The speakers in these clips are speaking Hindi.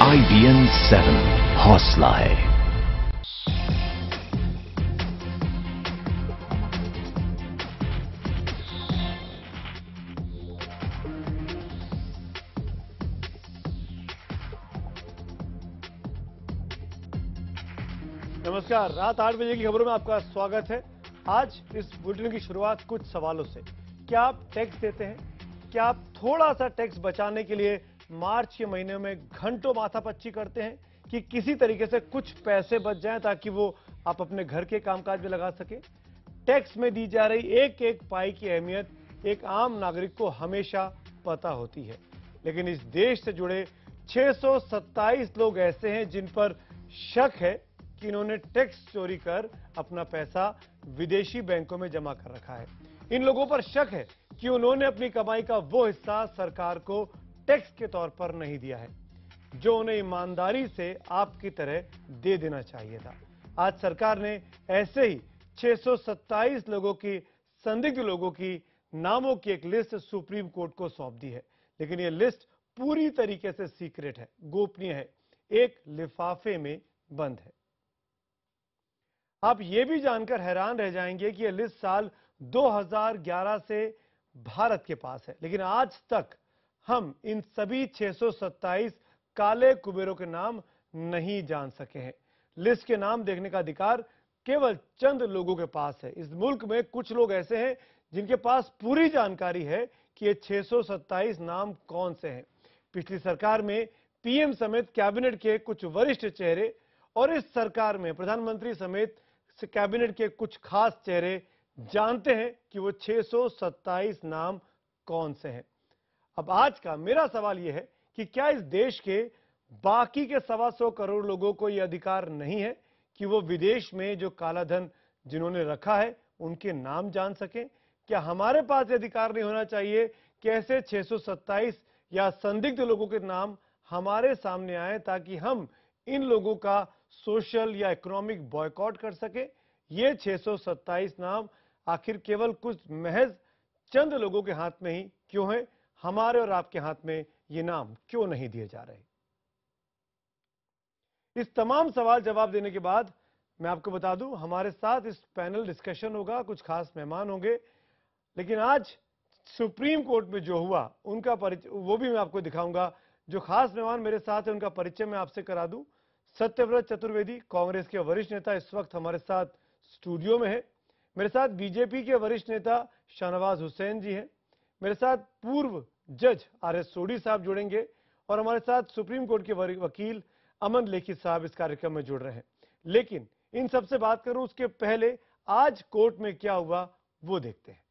IBN 7 हौसला है। नमस्कार, रात 8 बजे की खबरों में आपका स्वागत है। आज इस बुलेटिन की शुरुआत कुछ सवालों से। क्या आप टैक्स देते हैं? क्या आप थोड़ा सा टैक्स बचाने के लिए मार्च के महीने में घंटों माथापच्ची करते हैं कि किसी तरीके से कुछ पैसे बच जाएं ताकि वो आप अपने घर के कामकाज में लगा सकें? टैक्स में दी जा रही एक एक पाई की अहमियत एक आम नागरिक को हमेशा पता होती है, लेकिन इस देश से जुड़े 627 लोग ऐसे हैं जिन पर शक है कि इन्होंने टैक्स चोरी कर अपना पैसा विदेशी बैंकों में जमा कर रखा है। इन लोगों पर शक है कि उन्होंने अपनी कमाई का वो हिस्सा सरकार को टैक्स के तौर पर नहीं दिया है जो उन्हें ईमानदारी से आपकी तरह दे देना चाहिए था। आज सरकार ने ऐसे ही 627 लोगों की, संदिग्ध लोगों की नामों की एक लिस्ट सुप्रीम कोर्ट को सौंप दी है, लेकिन यह लिस्ट पूरी तरीके से सीक्रेट है, गोपनीय है, एक लिफाफे में बंद है। आप ये भी जानकर हैरान रह जाएंगे कि यह लिस्ट साल 2011 से भारत के पास है, लेकिन आज तक हम इन सभी 627 काले कुबेरों के नाम नहीं जान सके हैं। लिस्ट के नाम देखने का अधिकार केवल चंद लोगों के पास है। इस मुल्क में कुछ लोग ऐसे हैं जिनके पास पूरी जानकारी है कि ये 627 नाम कौन से हैं। पिछली सरकार में पीएम समेत कैबिनेट के कुछ वरिष्ठ चेहरे और इस सरकार में प्रधानमंत्री समेत कैबिनेट के कुछ खास चेहरे जानते हैं कि वो 627 नाम कौन से हैं। अब आज का मेरा सवाल यह है कि क्या इस देश के बाकी के 125 करोड़ लोगों को यह अधिकार नहीं है कि वो विदेश में जो काला धन जिन्होंने रखा है उनके नाम जान सकें? क्या हमारे पास यह अधिकार नहीं होना चाहिए कि ऐसे 627 या संदिग्ध लोगों के नाम हमारे सामने आए ताकि हम इन लोगों का सोशल या इकोनॉमिक बॉयकॉट कर सके? ये 627 नाम आखिर केवल कुछ महज चंद लोगों के हाथ में ही क्यों है? हमारे और आपके हाथ में ये नाम क्यों नहीं दिए जा रहे? इस तमाम सवाल जवाब देने के बाद मैं आपको बता दूं, हमारे साथ इस पैनल डिस्कशन होगा, कुछ खास मेहमान होंगे, लेकिन आज सुप्रीम कोर्ट में जो हुआ उनका परिचय वो भी मैं आपको दिखाऊंगा। जो खास मेहमान मेरे साथ है उनका परिचय मैं आपसे करा दूं। सत्यव्रत चतुर्वेदी, कांग्रेस के वरिष्ठ नेता, इस वक्त हमारे साथ स्टूडियो में है। मेरे साथ बीजेपी के वरिष्ठ नेता शाहनवाज हुसैन जी हैं। मेरे साथ पूर्व जज RS सोडी साहब जुड़ेंगे और हमारे साथ सुप्रीम कोर्ट के वकील अमन लेखी साहब इस कार्यक्रम में जुड़ रहे हैं। लेकिन इन सबसे बात करूं उसके पहले आज कोर्ट में क्या हुआ वो देखते हैं।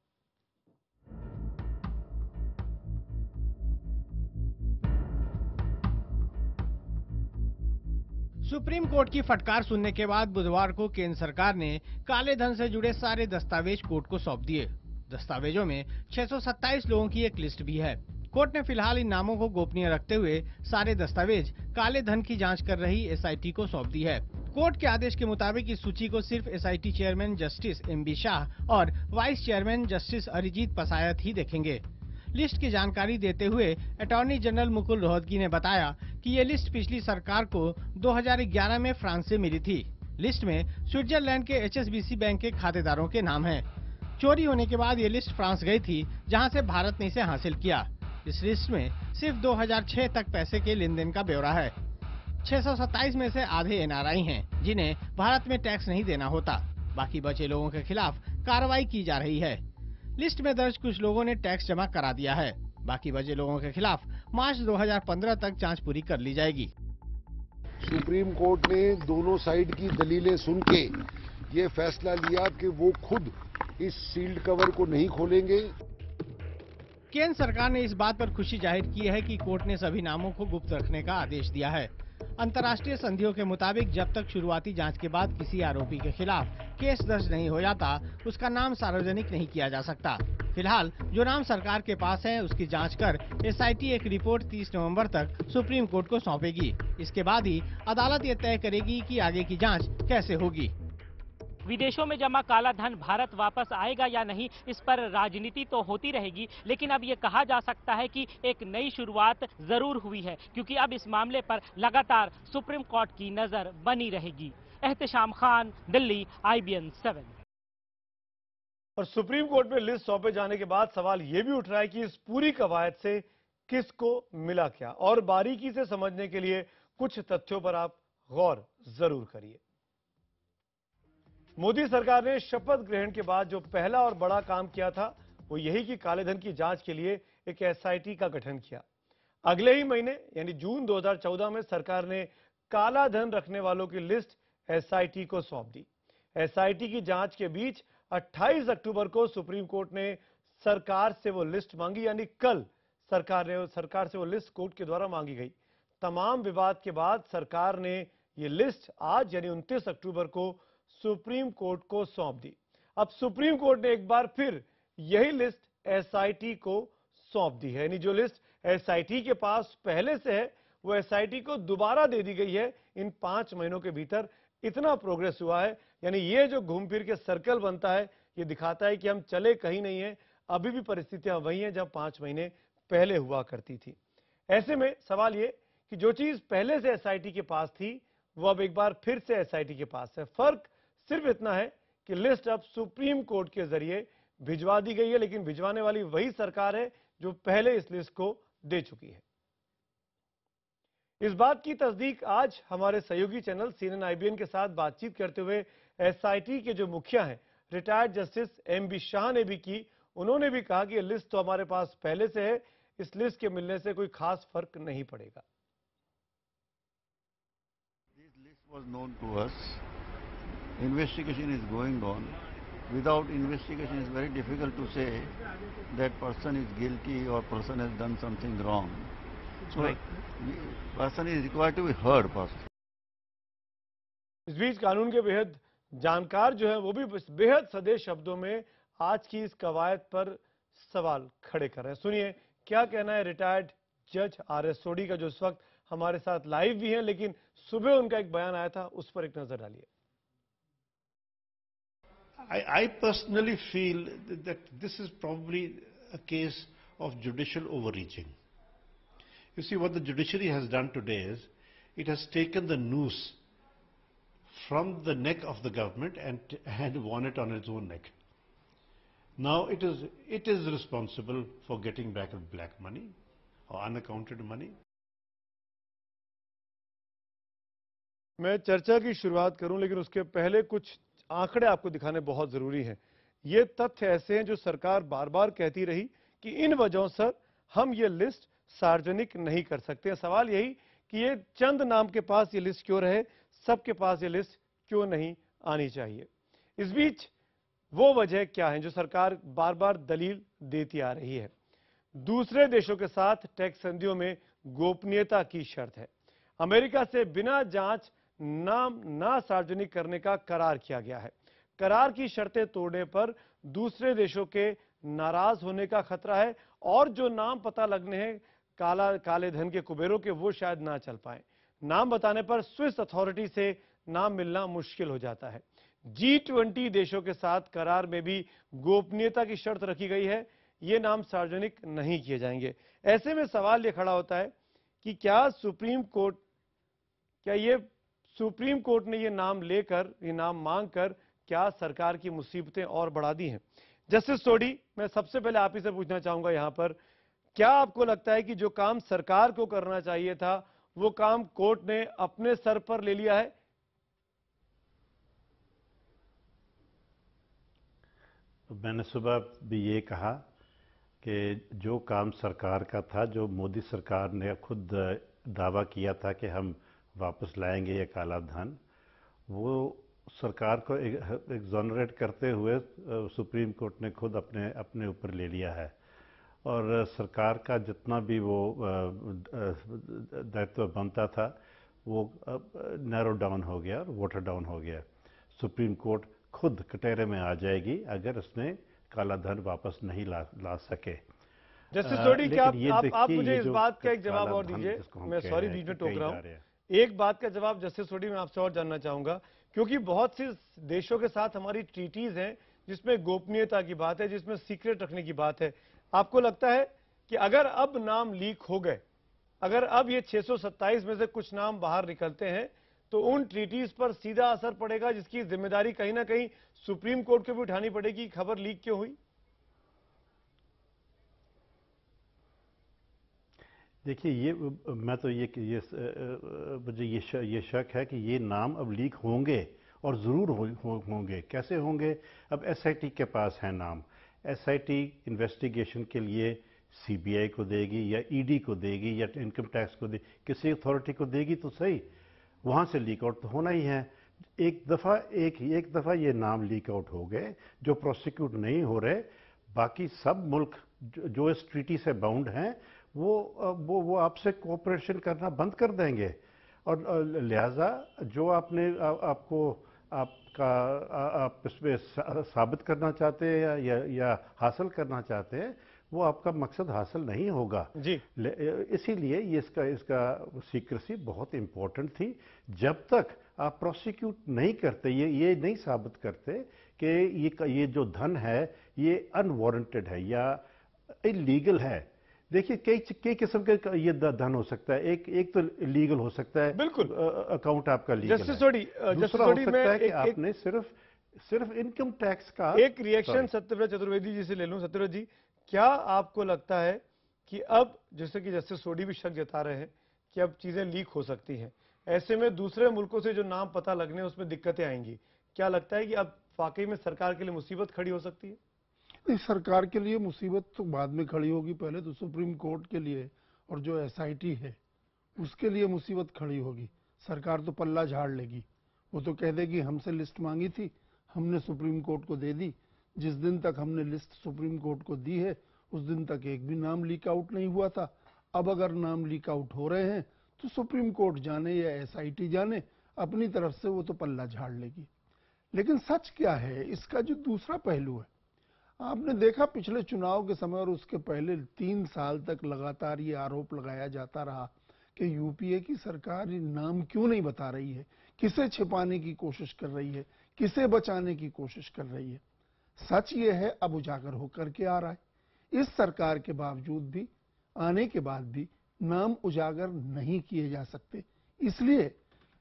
सुप्रीम कोर्ट की फटकार सुनने के बाद बुधवार को केंद्र सरकार ने काले धन से जुड़े सारे दस्तावेज कोर्ट को सौंप दिए। दस्तावेजों में 627 लोगों की एक लिस्ट भी है। कोर्ट ने फिलहाल इन नामों को गोपनीय रखते हुए सारे दस्तावेज काले धन की जांच कर रही SIT को सौंप दी है। कोर्ट के आदेश के मुताबिक इस सूची को सिर्फ SIT chairman justice MB Shah और vice chairman justice Arijit Pasayat ही देखेंगे। लिस्ट की जानकारी देते हुए अटॉर्नी जनरल मुकुल रोहतगी ने बताया कि ये लिस्ट पिछली सरकार को 2011 में फ्रांस से मिली थी। लिस्ट में स्विट्जरलैंड के HSBC बैंक के खातेदारों के नाम हैं। चोरी होने के बाद ये लिस्ट फ्रांस गई थी, जहां से भारत ने इसे हासिल किया। इस लिस्ट में सिर्फ 2006 तक पैसे के लेन देन का ब्यौरा है। 627 में से आधे NRI हैं, जिन्हें भारत में टैक्स नहीं देना होता। बाकी बचे लोगों के खिलाफ कार्रवाई की जा रही है। लिस्ट में दर्ज कुछ लोगों ने टैक्स जमा करा दिया है। बाकी बचे लोगों के खिलाफ मार्च 2015 तक जांच पूरी कर ली जाएगी। सुप्रीम कोर्ट ने दोनों साइड की दलीलें सुन के ये फैसला लिया कि वो खुद इस सील्ड कवर को नहीं खोलेंगे। केंद्र सरकार ने इस बात पर खुशी जाहिर की है कि कोर्ट ने सभी नामों को गुप्त रखने का आदेश दिया है। अंतर्राष्ट्रीय संधियों के मुताबिक जब तक शुरुआती जांच के बाद किसी आरोपी के खिलाफ केस दर्ज नहीं हो जाता, उसका नाम सार्वजनिक नहीं किया जा सकता। फिलहाल जो नाम सरकार के पास है उसकी जांच कर SIT एक रिपोर्ट 30 नवंबर तक सुप्रीम कोर्ट को सौंपेगी। इसके बाद ही अदालत ये तय करेगी कि आगे की जांच कैसे होगी। विदेशों में जमा काला धन भारत वापस आएगा या नहीं, इस पर राजनीति तो होती रहेगी, लेकिन अब ये कहा जा सकता है कि एक नई शुरुआत जरूर हुई है, क्योंकि अब इस मामले पर लगातार सुप्रीम कोर्ट की नजर बनी रहेगी। एहतेशाम खान, दिल्ली, IBN 7। और सुप्रीम कोर्ट में लिस्ट सौंपे जाने के बाद सवाल यह भी उठ रहा है कि इस पूरी कवायद से किसको मिला क्या, और बारीकी से समझने के लिए कुछ तथ्यों पर आप गौर जरूर करिए। मोदी सरकार ने शपथ ग्रहण के बाद जो पहला और बड़ा काम किया था वो यही कि कालेधन की जांच के लिए एक SIT का गठन किया। अगले ही महीने यानी जून 2014 में सरकार ने काला धन रखने वालों की लिस्ट SIT को सौंप दी। SIT की जांच के बीच 28 अक्टूबर को सुप्रीम कोर्ट ने सरकार से वो लिस्ट मांगी, यानी कल सरकार से वो लिस्ट कोर्ट के द्वारा मांगी गई। तमाम विवाद के बाद सरकार ने ये लिस्ट आज यानी 29 अक्टूबर को सुप्रीम कोर्ट को सौंप दी। अब सुप्रीम कोर्ट ने एक बार फिर यही लिस्ट SIT को सौंप दी है, यानी जो लिस्ट SIT के पास पहले से है वो SIT को दोबारा दे दी गई है। इन 5 महीनों के भीतर इतना प्रोग्रेस हुआ है, यानी ये जो घूम फिर के सर्कल बनता है ये दिखाता है कि हम चले कहीं नहीं है, अभी भी परिस्थितियां वही हैं जब 5 महीने पहले हुआ करती थी। ऐसे में सवाल ये कि जो चीज पहले से SIT के पास थी वो अब एक बार फिर से SIT के पास है। फर्क सिर्फ इतना है कि लिस्ट अब सुप्रीम कोर्ट के जरिए भिजवा दी गई है, लेकिन भिजवाने वाली वही सरकार है जो पहले इस लिस्ट को दे चुकी है। इस बात की तस्दीक आज हमारे सहयोगी चैनल CNN IBN के साथ बातचीत करते हुए SIT के जो मुखिया हैं रिटायर्ड जस्टिस MB शाह ने भी की। उन्होंने भी कहा कि ये लिस्ट तो हमारे पास पहले से है, इस लिस्ट के मिलने से कोई खास फर्क नहीं पड़ेगा। This list was known to us. Investigation is going on. Without investigation, it's very difficult to say that person is guilty or person has done something wrong. So, person is required to be heard first. इस बीच कानून के बेहद जानकार जो है वो भी बेहद सधे शब्दों में आज की इस कवायद पर सवाल खड़े कर रहे हैं। सुनिए क्या कहना है रिटायर्ड जज RS सोडी का, जो इस वक्त हमारे साथ लाइव भी हैं, लेकिन सुबह उनका एक बयान आया था, उस पर एक नजर डालिए। I personally feel that this is probably a case of judicial overreaching. You see, what the judiciary has done today is, it has taken the noose from the neck of the government and worn it on its own neck. Now it is responsible for getting back black money or unaccounted money. मैं चर्चा की शुरुआत करूं, लेकिन उसके पहले कुछ आंकड़े आपको दिखाने बहुत जरूरी हैं। ये तथ्य ऐसे हैं जो सरकार बार बार कहती रही कि इन वजहों से हम ये लिस्ट सार्वजनिक नहीं कर सकते। सवाल यही कि ये चंद नाम के पास ये लिस्ट क्यों रहे, सबके पास ये लिस्ट क्यों नहीं आनी चाहिए। इस बीच वो वजह क्या है जो सरकार बार बार दलील देती आ रही है। दूसरे देशों के साथ टैक्स संधियों में गोपनीयता की शर्त है। अमेरिका से बिना जांच नाम ना सार्वजनिक करने का करार किया गया है। करार की शर्तें तोड़ने पर दूसरे देशों के नाराज होने का खतरा है और जो नाम पता लगने हैं काले धन के कुबेरों के, वो शायद ना चल पाए। नाम बताने पर स्विस अथॉरिटी से नाम मिलना मुश्किल हो जाता है। G20 देशों के साथ करार में भी गोपनीयता की शर्त रखी गई है, ये नाम सार्वजनिक नहीं किए जाएंगे। ऐसे में सवाल ये खड़ा होता है कि क्या सुप्रीम कोर्ट ने ये नाम लेकर, ये नाम मांगकर क्या सरकार की मुसीबतें और बढ़ा दी हैं। जस्टिस सोडी, मैं सबसे पहले आप ही से पूछना चाहूंगा यहां पर, क्या आपको लगता है कि जो काम सरकार को करना चाहिए था वो काम कोर्ट ने अपने सर पर ले लिया है? मैंने सुबह भी ये कहा कि जो काम सरकार का था, जो मोदी सरकार ने खुद दावा किया था कि हम वापस लाएंगे ये काला धन, वो सरकार को एग्जोनरेट करते हुए सुप्रीम कोर्ट ने खुद अपने ऊपर ले लिया है। और सरकार का जितना भी वो दायित्व बनता था वो नैरो डाउन हो गया, वाटर डाउन हो गया। सुप्रीम कोर्ट खुद कटहरे में आ जाएगी अगर उसने काला धन वापस नहीं ला सके। जस्टिस सोडी, क्या आप मुझे इस बात का एक जवाब और दीजिए। मैं सॉरी बीच में टोक रहा हूं। एक बात का जवाब जस्टिस सोडी मैं आपसे और जानना चाहूंगा, क्योंकि बहुत से देशों के साथ हमारी ट्रीटीज हैं जिसमें गोपनीयता की बात है, जिसमें सीक्रेट रखने की बात है। आपको लगता है कि अगर अब नाम लीक हो गए, अगर अब ये 627 में से कुछ नाम बाहर निकलते हैं, तो उन ट्रीटीज पर सीधा असर पड़ेगा, जिसकी जिम्मेदारी कहीं ना कहीं सुप्रीम कोर्ट को भी उठानी पड़ेगी? खबर लीक क्यों हुई? देखिए, ये मैं तो मुझे ये शक है कि ये नाम अब लीक होंगे और ज़रूर होंगे। कैसे होंगे? अब एसआईटी के पास है नाम, एसआईटी इन्वेस्टिगेशन के लिए सीबीआई को देगी या ईडी को देगी या इनकम टैक्स को देगी, किसी अथॉरिटी को देगी तो सही, वहाँ से लीक आउट तो होना ही है। एक दफ़ा ये नाम लीक आउट हो गए जो प्रोसिक्यूट नहीं हो रहे, बाकी सब मुल्क जो इस ट्रीटी से बाउंड हैं वो आपसे कोऑपरेशन करना बंद कर देंगे। और लिहाजा जो आप इसमें साबित करना चाहते हैं या हासिल करना चाहते हैं, वो आपका मकसद हासिल नहीं होगा जी। इसीलिए ये इसका सीक्रेसी बहुत इंपॉर्टेंट थी। जब तक आप प्रोसिक्यूट नहीं करते, ये नहीं साबित करते कि ये जो धन है ये अनवारंटेड है या इलीगल है। देखिए, कई किस्म का ये धन हो सकता है। एक तो लीगल हो सकता है, बिल्कुल, अकाउंट आपका लीगल है। जस्टिस सोडी, दूसरा हो सकता है कि आपने सिर्फ इनकम टैक्स का एक रिएक्शन सत्यव्रत चतुर्वेदी जी से ले लूं। सत्यव्रत जी, क्या आपको लगता है कि अब, जैसे कि जस्टिस सोडी भी शक जता रहे हैं कि अब चीजें लीक हो सकती हैं, ऐसे में दूसरे मुल्कों से जो नाम पता लगने उसमें दिक्कतें आएंगी, क्या लगता है कि अब वाकई में सरकार के लिए मुसीबत खड़ी हो सकती है? नहीं, सरकार के लिए मुसीबत तो बाद में खड़ी होगी, पहले तो सुप्रीम कोर्ट के लिए और जो एसआईटी है उसके लिए मुसीबत खड़ी होगी। सरकार तो पल्ला झाड़ लेगी, वो तो कह देगी हमसे लिस्ट मांगी थी, हमने सुप्रीम कोर्ट को दे दी। जिस दिन तक हमने लिस्ट सुप्रीम कोर्ट को दी है उस दिन तक एक भी नाम लीक आउट नहीं हुआ था। अब अगर नाम लीक आउट हो रहे हैं तो सुप्रीम कोर्ट जाने या एसआईटी जाने, अपनी तरफ से वो तो पल्ला झाड़ लेगी। लेकिन सच क्या है, इसका जो दूसरा पहलू है, आपने देखा पिछले चुनाव के समय और उसके पहले 3 साल तक लगातार ये आरोप लगाया जाता रहा कि यूपीए की सरकार नाम क्यों नहीं बता रही है, किसे छिपाने की कोशिश कर रही है, किसे बचाने की कोशिश कर रही है। सच ये है, अब उजागर होकर के आ रहा है। इस सरकार के बावजूद भी, आने के बाद भी नाम उजागर नहीं किए जा सकते, इसलिए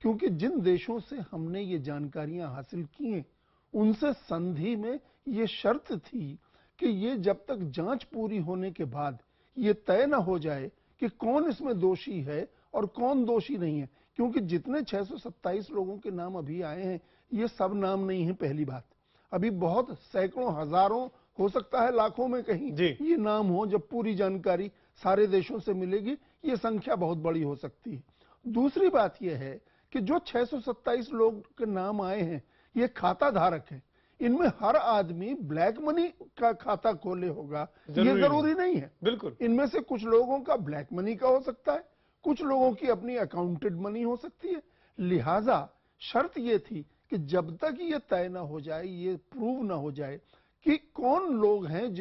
क्योंकि जिन देशों से हमने ये जानकारियां हासिल की हैं उनसे संधि में ये शर्त थी कि ये जब तक जांच पूरी होने के बाद ये तय न हो जाए कि कौन इसमें दोषी है और कौन दोषी नहीं है, क्योंकि जितने 627 लोगों के नाम अभी आए हैं ये सब नाम नहीं है। पहली बात, अभी बहुत सैकड़ों हजारों, हो सकता है लाखों में कहीं ये नाम हो। जब पूरी जानकारी सारे देशों से मिलेगी ये संख्या बहुत बड़ी हो सकती है। दूसरी बात यह है कि जो 627 लोग के नाम आए हैं ये खाता धारक है, इनमें हर आदमी ब्लैक मनी का खाता खोले होगा ये जरूरी नहीं है। बिल्कुल, इनमें से कुछ लोगों का ब्लैक मनी का हो सकता है, कुछ लोगों की अपनी अकाउंटेड मनी हो सकती है। लिहाजा शर्त ये थी कि जब तक ये तय ना हो जाए, ये प्रूव ना हो जाए कि कौन लोग हैं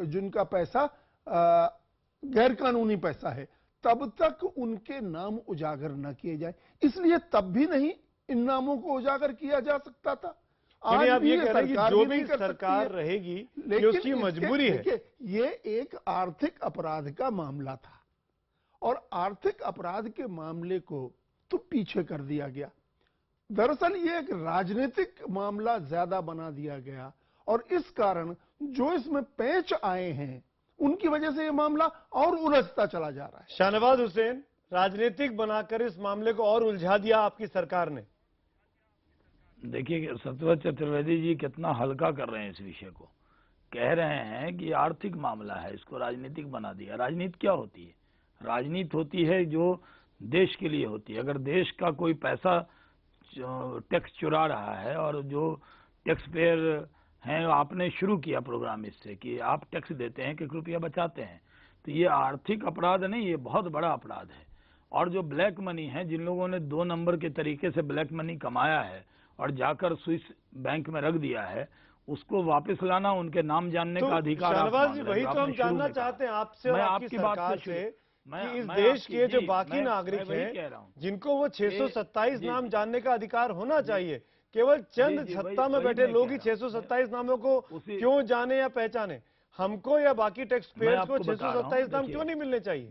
जिनका पैसा गैर कानूनी पैसा है, तब तक उनके नाम उजागर न किए जाए। इसलिए तब भी नहीं इन नामों को उजागर किया जा सकता था। आज आप ये कह रहे हैं कि जो भी सरकार रहेगी ये उसकी मजबूरी है। ये एक आर्थिक अपराध का मामला था और आर्थिक अपराध के मामले को तो पीछे कर दिया गया। दरअसल ये एक राजनीतिक मामला ज्यादा बना दिया गया और इस कारण जो इसमें पेच आए हैं उनकी वजह से ये मामला और उलझता चला जा रहा है। शाहनवाज हुसैन, राजनीतिक बनाकर इस मामले को और उलझा दिया आपकी सरकार ने। देखिए, सत्यव्रत चतुर्वेदी जी कितना हल्का कर रहे हैं इस विषय को। कह रहे हैं कि आर्थिक मामला है, इसको राजनीतिक बना दिया। राजनीति क्या होती है? राजनीति होती है जो देश के लिए होती है। अगर देश का कोई पैसा टैक्स चुरा रहा है और जो टैक्स पेयर हैं, आपने शुरू किया प्रोग्राम इससे कि आप टैक्स देते हैं कि रुपया बचाते हैं, तो ये आर्थिक अपराध नहीं, ये बहुत बड़ा अपराध है। और जो ब्लैक मनी है, जिन लोगों ने 2 नंबर के तरीके से ब्लैक मनी कमाया है और जाकर स्विस बैंक में रख दिया है, उसको वापस लाना, उनके नाम जानने का अधिकार। शाहनवाज जी, वही तो हम जानना चाहते हैं आपसे और आपकी सरकार से कि इस मैं देश आपकी- के जो जी, बाकी मैं नागरिक वही कह हैं रहा हूं। जिनको वो 627 जी, नाम जी। जानने का अधिकार होना चाहिए, केवल चंद जी, सत्ता में वही बैठे मैं लोग कह ही रहा हूं। 627 नामों को उसी- क्यों जाने या पहचाने? हमको या बाकी टैक्स मैं पेयर्स को आपको बता रहा हूं, 627 नाम देखिए, क्यों नहीं मिलने चाहिए?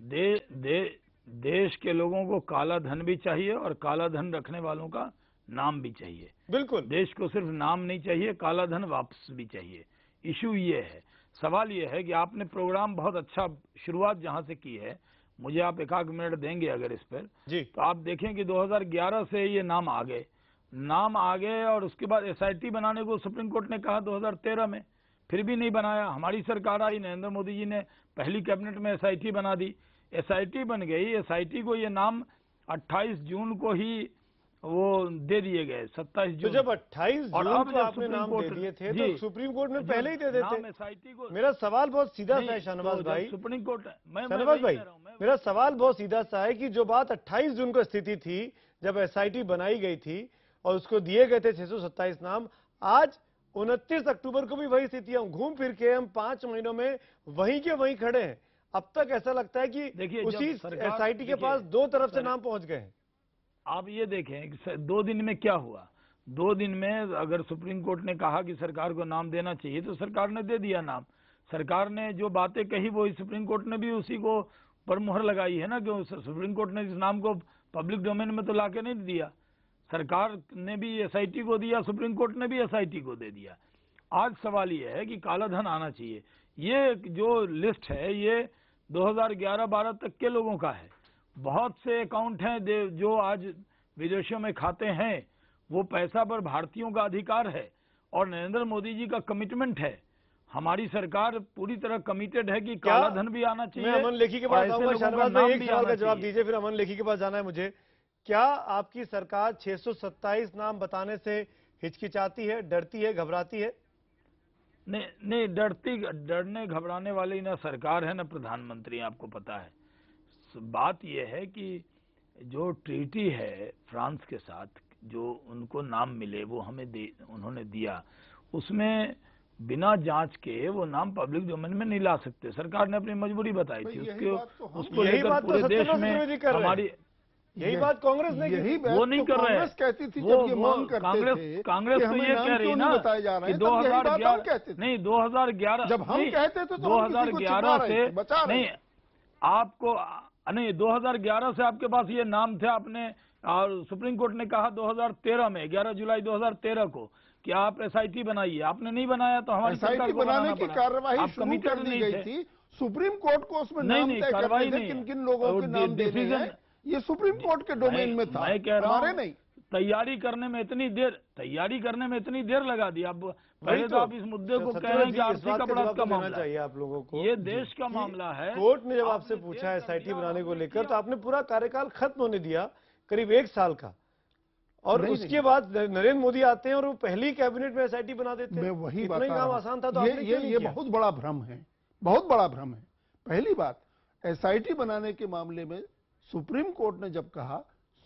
देश के लोगों को काला धन भी चाहिए और काला धन रखने वालों का नाम भी चाहिए। बिल्कुल। देश को सिर्फ नाम नहीं चाहिए, काला धन वापस भी चाहिए। इशू ये है, सवाल ये है कि आपने प्रोग्राम बहुत अच्छा शुरुआत जहां से की है, मुझे आप एक मिनट देंगे अगर इस पर, जी। तो आप देखें कि 2011 से ये नाम आ गए और उसके बाद एसआईटी बनाने को सुप्रीम कोर्ट ने कहा 2013 में, फिर भी नहीं बनाया। हमारी सरकार आई, नरेंद्र मोदी जी ने पहली कैबिनेट में एसआईटी बना दी, एसआईटी बन गई। एसआईटी को ये नाम 28 जून को ही वो दे दिए गए, 27 तो जून। जब 28 और जून अब को जब आपने सुप्रीम नाम दे कोर्ट- दिए थे जी, तो सुप्रीम कोर्ट में जो पहले ही दे देते। नाम एसआईटी को मेरा सवाल बहुत सीधा सा है नहीं, शाहनवाज तो जब भाई। सुप्रीम कोर्ट शाहनवाज वही भाई, कह रहा हूं, मैं मेरा सवाल बहुत सीधा सा है कि जो बात 28 जून को स्थिति थी जब एसआईटी बनाई गई थी और उसको दिए गए थे 627 नाम, आज 29 अक्टूबर को भी वही स्थिति है। घूम फिर के हम 5 महीनों में वहीं के वहीं खड़े हैं। अब तक ऐसा लगता है कि देखिए, उसी जब सरकार- एसआईटी के देखिए, पास दो तरफ से सर- नाम पहुंच गए हैं। आप ये देखें कि 2 दिन में क्या हुआ। 2 दिन में अगर सुप्रीम कोर्ट ने कहा कि सरकार को नाम देना चाहिए तो सरकार ने दे दिया नाम। सरकार ने जो बातें कही वो सुप्रीम कोर्ट ने भी उसी को पर मुहर लगाई है ना, कि सुप्रीम कोर्ट ने इस नाम को पब्लिक डोमेन में तो लाके नहीं दिया। सरकार ने भी एसआईटी को दिया, सुप्रीम कोर्ट ने भी एसआईटी को दे दिया। आज सवाल ये है कि काला धन आना चाहिए। ये जो लिस्ट है ये 2011-12 तक के लोगों का है। बहुत से अकाउंट हैं जो आज विदेशों में खाते हैं, वो पैसा पर भारतीयों का अधिकार है और नरेंद्र मोदी जी का कमिटमेंट है। हमारी सरकार पूरी तरह कमिटेड है कि काला धन भी आना चाहिए। मैं अमन लेखी के और पास ऐसे आऊंगा। लोगों का शाहनवाज नाम भाई, एक भी सवाल का आना जवाब चाहिए। दीजिए, फिर अमन लेखी के पास जाना है मुझे। क्या आपकी सरकार 627 नाम बताने से हिचकिचाती है, डरती है, घबराती है? नहीं, डरने घबराने वाली ना सरकार है ना प्रधानमंत्री, आपको पता है। बात यह है कि जो ट्रीटी है फ्रांस के साथ, जो उनको नाम मिले वो हमें उन्होंने दिया, उसमें बिना जांच के वो नाम पब्लिक डोमेन में नहीं ला सकते। सरकार ने अपनी मजबूरी बताई थी, उसको यही लेकर बात तो पूरे देश सत्याग्रह से में विरोधी कर रहे हैं। हमारी यही बात कांग्रेस ने की यही थी। बात वो नहीं तो कर रहे हैं। कांग्रेस कहती थी वो- जब ये वो मांग करते कांग्रेस थे कांग्रेस कि तो हमें ये नाम कह रही क्यों ना नहीं बताए जा रहे कि हैं, तब यही बात हम 2011 कहते थे। नहीं 2011 जब हम नहीं, कहते थे तो हम किसी को छिपा 2011 रहे थे, बचा रहे नहीं थे। आपको नहीं 2011 से आपके पास ये नाम थे, आपने और सुप्रीम कोर्ट ने कहा 2013 में 11 जुलाई 2013 को कि आप एसआईटी बनाइए, आपने नहीं बनाया तो हमारी सरकार एसआईटी को बनाने की पड़ा। कार्यवाही आप शुरू कमिटेड कर दी नहीं गई थे। थी। सुप्रीम कोर्ट को उसमें नहीं, नाम नहीं, तय कार्रवाई करने थे नहीं है। किन किन लोगों और के नाम देने डिसीजन- हैं, ये सुप्रीम कोर्ट के डोमेन में था, मैं कह रहा हमारे हूं, नहीं। तैयारी करने में इतनी देर लगा दी। अब पहले तो आप इस मुद्दे को कह रहे हैं कि आर्थिक अपराध का मामला चाहिए है। आप लोगों को। ये देश का मामला है। कोर्ट ने जब आपसे आपने पूछा देर कर एसआईटी दिया, बनाने को आपने लेकर, तो किया। आपने पूरा कार्यकाल खत्म होने दिया, करीब 1 साल का, और नहीं, उसके बाद नरेंद्र मोदी आते हैं और वो पहली कैबिनेट में एसआईटी बना देते हैं। मैं वही इतना बता ही रहा काम हूं। आसान था तो आपने क्यों नहीं ये किया? बहुत बड़ा भ्रम है, बहुत बड़ा भ्रम है। पहली बात, एसआईटी बनाने के मामले में सुप्रीम कोर्ट ने जब कहा,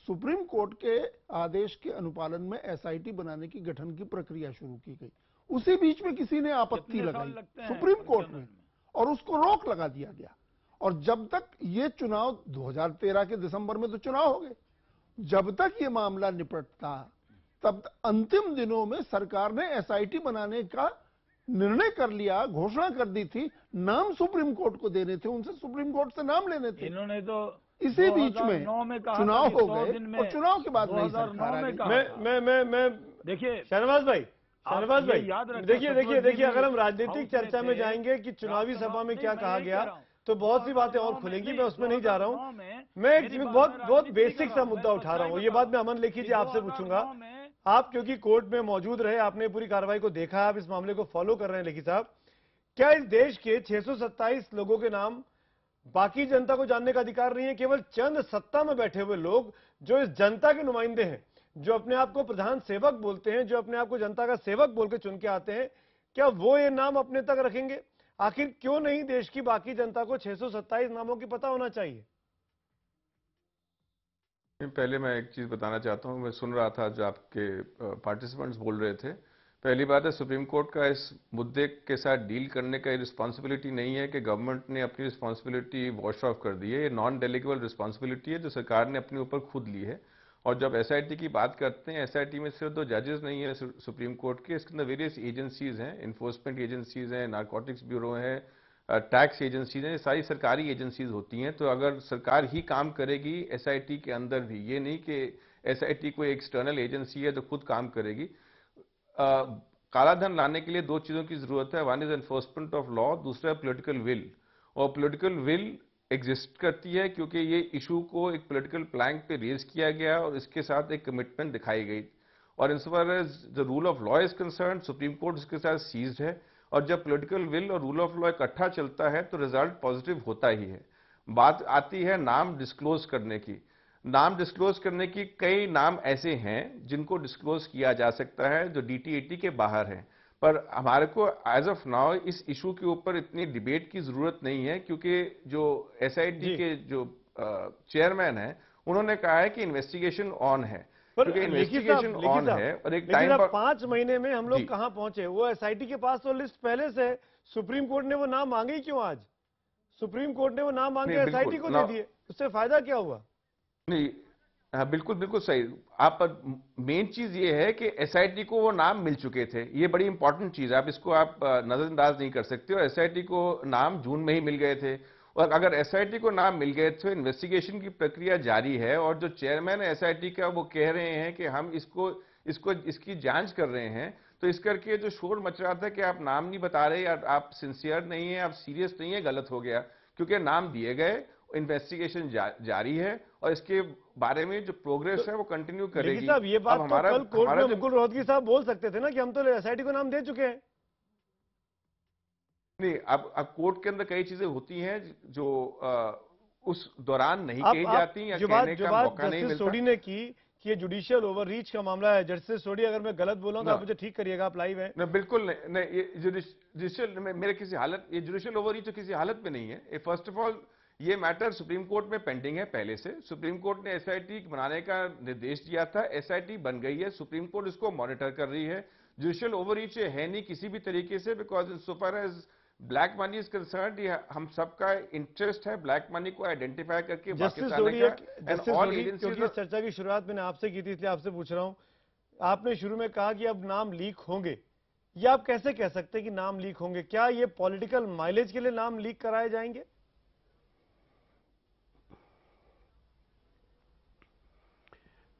सुप्रीम कोर्ट के आदेश के अनुपालन में एसआईटी बनाने की गठन की प्रक्रिया शुरू की गई। उसी बीच में किसी ने आपत्ति कितने साल लगाई लगते हैं सुप्रीम कोर्ट जनरल में, और उसको रोक लगा दिया गया। और जब तक ये चुनाव 2013 के दिसंबर में तो चुनाव हो गए, जब तक ये मामला निपटता तब अंतिम दिनों में सरकार ने एसआईटी बनाने का निर्णय कर लिया, घोषणा कर दी थी। नाम सुप्रीम कोर्ट को देने थे, उनसे सुप्रीम कोर्ट से नाम लेने थे। इन्होंने तो इसी बीच में 2009 में कहा चुनाव था कि हो 100 गए दिन में, और चुनाव के बाद नई 2009 सरकार आ में गई। कहा था। मैं देखिए शहनवाज भाई, शहनवाज ये भाई, याद रखें, देखिए सतलज जी भी अगर हम राजनीतिक हाउस में चर्चा में थे, जाएंगे कि चुनावी राज्यसभा सभा में नहीं, क्या मैं कहा यही गया, कह रहा हूं। तो बहुत सी बातें और 2009 खुलेंगी, नहीं, मैं उसमें नहीं जा रहा हूं। 2009 में मैं मेरी एक बात बहुत में बहुत राजनीति नहीं बेसिक कर सा रहा हूं, मुद्दा मैं उठा रहा हूं। सच्चाई ये बात बता मैं अमन लेखी जी रहा हूं आपसे कि पूछूंगा। 2009 में आप क्योंकि कोर्ट में मौजूद रहे, आपने पूरी कार्रवाई को देखा, आप इस मामले को फॉलो कर रहे हैं लेखी साहब, क्या इस देश के 627 लोगों के नाम बाकी जनता को जानने का अधिकार नहीं है? केवल चंद सत्ता में बैठे हुए लोग जो इस जनता के नुमाइंदे हैं, जो अपने आप को प्रधान सेवक बोलते हैं, जो अपने आप को जनता का सेवक बोल के चुन के आते हैं, क्या वो ये नाम अपने तक रखेंगे? आखिर क्यों नहीं देश की बाकी जनता को 627 नामों की पता होना चाहिए? पहले मैं एक चीज़ बताना चाहता हूँ। मैं सुन रहा था जो आपके पार्टिसिपेंट्स बोल रहे थे, पहली बात है, सुप्रीम कोर्ट का इस मुद्दे के साथ डील करने का रिस्पॉन्सिबिलिटी नहीं है कि गवर्नमेंट ने अपनी रिस्पॉन्सिबिलिटी वॉश ऑफ कर दी है। ये नॉन डेलीगेबल रिस्पॉन्सिबिलिटी है जो सरकार ने अपने ऊपर खुद ली है। और जब एसआईटी की बात करते हैं, एसआईटी में सिर्फ 2 जजेस नहीं है सुप्रीम कोर्ट के, इसके अंदर वेरियस एजेंसीज हैं, इन्फोर्समेंट एजेंसीज हैं, नारकोटिक्स ब्यूरो है, टैक्स एजेंसीज हैं, ये सारी सरकारी एजेंसीज होती हैं। तो अगर सरकार ही काम करेगी एसआईटी के अंदर भी, ये नहीं कि एसआईटी कोई एक्सटर्नल एजेंसी है तो खुद काम करेगी। काला धन लाने के लिए 2 चीजों की जरूरत है, one is enforcement of law, दूसरा पॉलिटिकल विल। और पॉलिटिकल विल एग्जिस्ट करती है क्योंकि ये इशू को एक पॉलिटिकल प्लैंक पे रेज किया गया और इसके साथ एक कमिटमेंट दिखाई गई। और insofar as the rule of law is concern, supreme court इसके साथ सीज्ड है। और जब पॉलिटिकल विल और रूल ऑफ लॉ इकट्ठा चलता है तो रिजल्ट पॉजिटिव होता ही है। बात आती है नाम डिस्क्लोज करने की। नाम डिस्क्लोज करने की कई नाम ऐसे हैं जिनको डिस्क्लोज किया जा सकता है जो DT80 के बाहर हैं, पर हमारे को एज ऑफ नाउ इस इशू के ऊपर इतनी डिबेट की जरूरत नहीं है क्योंकि जो एसआईटी के जो चेयरमैन हैं उन्होंने कहा है कि इन्वेस्टिगेशन ऑन है, क्योंकि इन्वेस्टिगेशन ऑन है। और एक टाइम पर 5 महीने में हम लोग कहां पहुंचे? वो एसआईटी के पास तो लिस्ट पहले से, सुप्रीम कोर्ट ने वो नाम मांगे क्यों आज? सुप्रीम कोर्ट ने वो नाम मांगे एसआईटी को दे दिए, उससे फायदा क्या हुआ? नहीं, हाँ बिल्कुल बिल्कुल सही। आप मेन चीज ये है कि एसआईटी को वो नाम मिल चुके थे, ये बड़ी इंपॉर्टेंट चीज है, आप इसको आप नजरअंदाज नहीं कर सकते। और एसआईटी को नाम जून में ही मिल गए थे, और अगर एसआईटी को नाम मिल गए तो इन्वेस्टिगेशन की प्रक्रिया जारी है। और जो चेयरमैन है एसआईटी का वो कह रहे हैं कि हम इसकी जांच कर रहे हैं, तो इस करके जो शोर मच रहा था कि आप नाम नहीं बता रहे या आप सिंसियर नहीं है, आप सीरियस नहीं है, गलत हो गया। क्योंकि नाम दिए गए, इन्वेस्टिगेशन जारी है और इसके बारे में जो प्रोग्रेस है वो कंटिन्यू करेगी। साहब ये बात तो कल कोर्ट में मुकुल रोहतगी साहब बोल सकते थे ना कि हम तो एसआईटी को नाम दे चुके हैं। नहीं, अब कोर्ट के अंदर कई चीजें होती हैं जो उस दौरान नहीं कही जाती या कहने का मौका नहीं मिलता। सोडी ने की कि ये जुडिशियल ओवररीच का मामला है। जस्टिस सोडी, अगर मैं गलत बोला हूं तो आप मुझे ठीक करिएगा, आप लाइव हैं। नहीं, बिल्कुल नहीं, ये जुडिशियल मेरे किसी हालत, ये जुडिशियल ओवररीच तो किसी हालत में नहीं है। फर्स्ट ऑफ ऑल ये मैटर सुप्रीम कोर्ट में पेंडिंग है पहले से। सुप्रीम कोर्ट ने एसआईटी बनाने का निर्देश दिया था, एसआईटी बन गई है, सुप्रीम कोर्ट इसको मॉनिटर कर रही है। जुडिशियल ओवररीच है नहीं किसी भी तरीके से, because in so far as black money is concerned, हम सबका इंटरेस्ट है ब्लैक मनी को आइडेंटिफाई करके जस्टिस सोडी, क्योंकि चर्चा की शुरुआत मैंने आपसे की थी इसलिए आपसे पूछ रहा हूं, आपने शुरू में कहा कि अब नाम लीक होंगे, या आप कैसे कह सकते हैं कि नाम लीक होंगे? क्या ये पॉलिटिकल माइलेज के लिए नाम लीक कराए जाएंगे?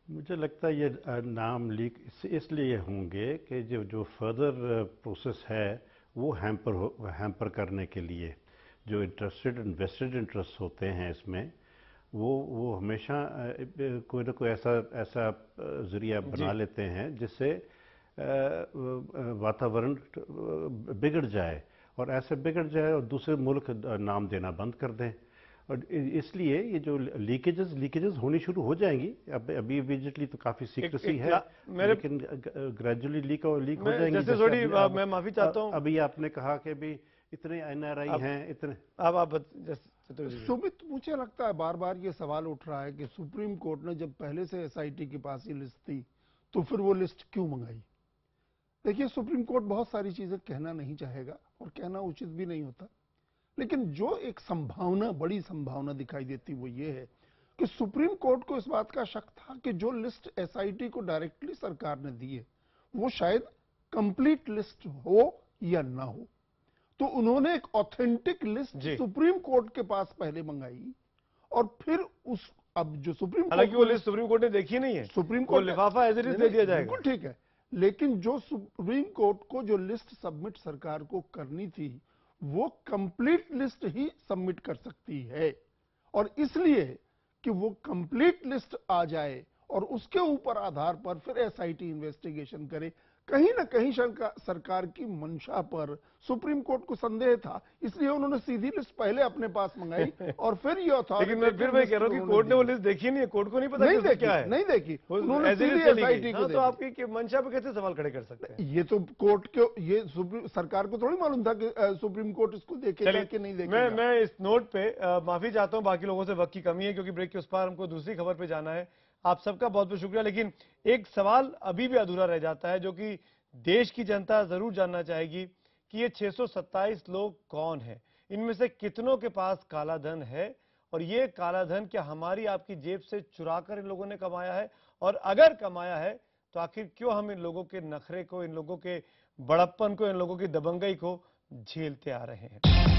मुझे लगता है ये नाम लीक इसलिए होंगे कि जो फर्दर प्रोसेस है वो हैम्पर करने के लिए जो इन्वेस्टेड इंटरेस्ट होते हैं इसमें, वो हमेशा कोई ना कोई ऐसा जरिया बना लेते हैं जिससे वातावरण बिगड़ जाए, और ऐसे बिगड़ जाए और दूसरे मुल्क नाम देना बंद कर दें। और इसलिए ये जो लीकेजेस होनी शुरू हो जाएंगी। अभी इमीडिएटली तो काफी सीक्रेसी है, लेकिन ग्रेजुअली लीक हो जाएंगी। जैसे थोड़ी मैं माफी चाहता हूं, अभी आपने कहा कि अभी इतने एनआरआई हैं, इतने। अब आप सुमित, मुझे लगता है बार बार ये सवाल उठ रहा है कि सुप्रीम कोर्ट ने जब पहले से एसआईटी के पास ही लिस्ट थी तो फिर वो लिस्ट क्यों मंगाई? देखिए, सुप्रीम कोर्ट बहुत सारी चीजें कहना नहीं चाहेगा और कहना उचित भी नहीं होता, लेकिन जो एक संभावना, बड़ी संभावना दिखाई देती वो ये है कि सुप्रीम कोर्ट को इस बात का शक था कि जो लिस्ट एसआईटी को डायरेक्टली सरकार ने दी है वो शायद कंप्लीट लिस्ट हो या ना हो, तो उन्होंने एक ऑथेंटिक लिस्ट सुप्रीम कोर्ट के पास पहले मंगाई और फिर उस, अब जो सुप्रीम, हालांकि वो लिस्ट सुप्रीम कोर्ट ने देखी नहीं है, सुप्रीम कोर्ट लिफाफा एज इट इज दे दिया जाएगा, बिल्कुल ठीक है, लेकिन जो सुप्रीम कोर्ट को जो लिस्ट सबमिट सरकार को करनी थी वो कंप्लीट लिस्ट ही सबमिट कर सकती है, और इसलिए कि वो कंप्लीट लिस्ट आ जाए और उसके ऊपर आधार पर फिर एसआईटी इन्वेस्टिगेशन करे, कहीं ना कहीं सरकार की मंशा पर सुप्रीम कोर्ट को संदेह था, इसलिए उन्होंने सीधी लिस्ट पहले अपने पास मंगाई और फिर ये अथॉरिटी। लेकिन मैं फिर मैं कह रहा हूं कि कोर्ट ने वो लिस्ट देखी नहीं है, कोर्ट को नहीं पता नहीं क्या है, नहीं देखी, उन्होंने सीधी एसआईटी को। तो आपकी मंशा पे कैसे सवाल खड़े कर सकते हैं? ये तो कोर्ट के, ये सरकार को थोड़ी मालूम था कि सुप्रीम कोर्ट इसको देखेगा कि नहीं देखेगा। मैं इस नोट पे माफी चाहता हूं, बाकी लोगों से वक्त की कमी है क्योंकि ब्रेक के उस पार हमको दूसरी खबर पे जाना है। आप सबका बहुत बहुत शुक्रिया, लेकिन एक सवाल अभी भी अधूरा रह जाता है जो कि देश की जनता जरूर जानना चाहेगी कि ये 627 लोग कौन हैं, इनमें से कितनों के पास काला धन है और ये काला धन क्या हमारी आपकी जेब से चुरा कर इन लोगों ने कमाया है, और अगर कमाया है तो आखिर क्यों हम इन लोगों के नखरे को, इन लोगों के बड़प्पन को, इन लोगों की दबंगई को झेलते आ रहे हैं।